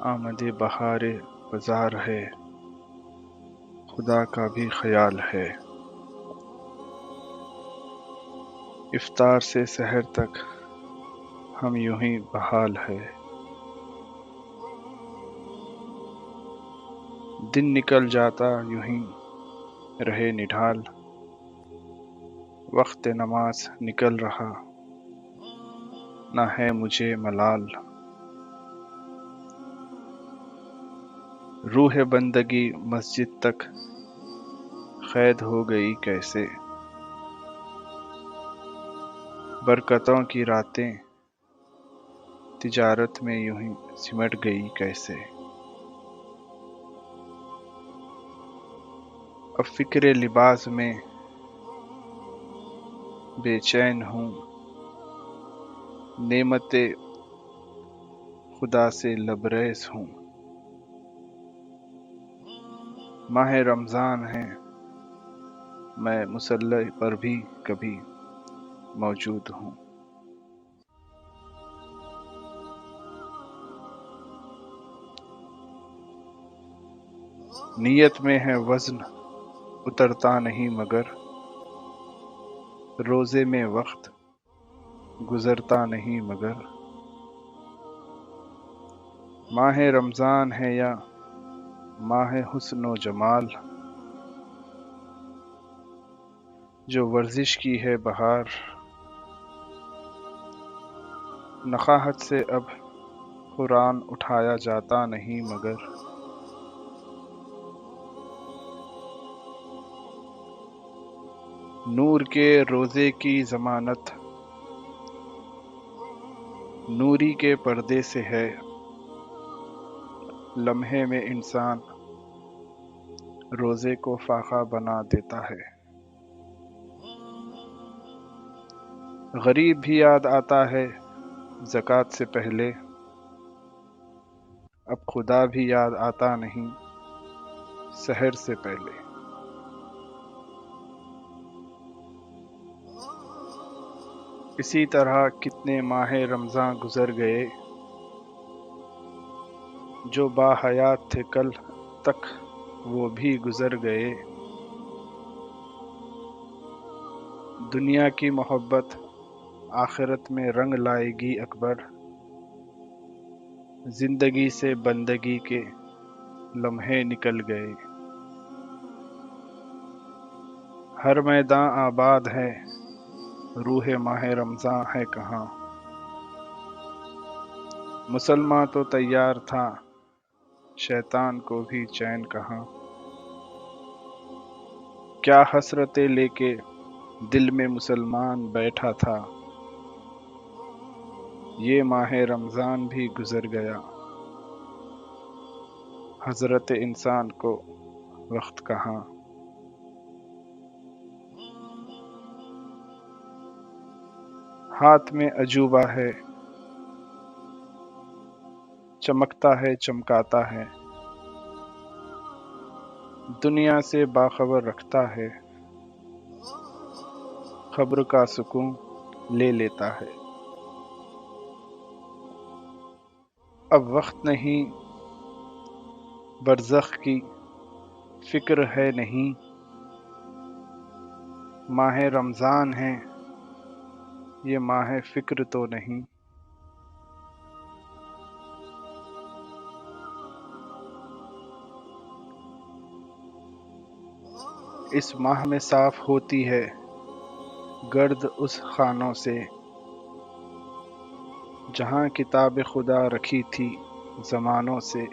آمد بہار بزار ہے، خدا کا بھی خیال ہے۔ افطار سے سحر تک ہم یوں ہی بحال ہے۔ دن نکل جاتا یوں ہی رہے نڈھال، وقت نماز نکل رہا نہ ہے مجھے ملال۔ روح بندگی مسجد تک قید ہو گئی کیسے، برکتوں کی راتیں تجارت میں یوں ہی سمٹ گئی کیسے۔ اب فکر لباس میں بے چین ہوں، نعمت خدا سے لبریز ہوں۔ ماہ رمضان ہے، میں مصلی پر بھی کبھی موجود ہوں۔ نیت میں ہے وزن اترتا نہیں مگر، روزے میں وقت گزرتا نہیں مگر۔ ماہ رمضان ہے یا ماہ حسن و جمال، جو ورزش کی ہے بہار، نقاہت سے اب قرآن اٹھایا جاتا نہیں مگر۔ نور کے روزے کی ضمانت نوری کے پردے سے ہے، لمحے میں انسان روزے کو فاقہ بنا دیتا ہے۔ غریب بھی یاد آتا ہے زکوٰۃ سے پہلے، اب خدا بھی یاد آتا نہیں سحر سے پہلے۔ اسی طرح کتنے ماہ رمضاں گزر گئے، جو باحیات تھے کل تک وہ بھی گزر گئے۔ دنیا کی محبت آخرت میں رنگ لائے گی اکبر، زندگی سے بندگی کے لمحے نکل گئے۔ ہر میداں آباد ہے، روح ماہ رمضاں ہے کہاں۔ مسلمان تو تیار تھا، شیطان کو بھی چین کہاں۔ کیا حسرتیں لے کے دل میں مسلمان بیٹھا تھا، یہ ماہ رمضان بھی گزر گیا۔ حضرت انسان کو وقت کہاں۔ ہاتھ میں عجوبہ ہے، چمکتا ہے چمکاتا ہے، دنیا سے باخبر رکھتا ہے، قبر کا سکون لے لیتا ہے۔ اب وقت نہیں برزخ کی فکر ہے نہیں، ماہ رمضان ہے یہ ماہ فکر تو نہیں۔ اس ماہ میں صاف ہوتی ہے گرد اس خانوں سے، جہاں کتاب خدا رکھی تھی زمانوں سے۔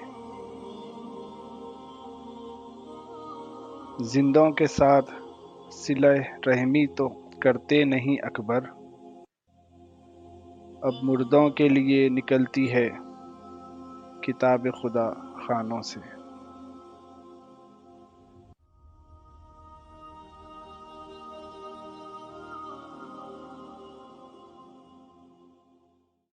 زندوں کے ساتھ صلہ رحمی تو کرتے نہیں اکبر، اب مردوں کے لیے نکلتی ہے کتاب خدا خانوں سے۔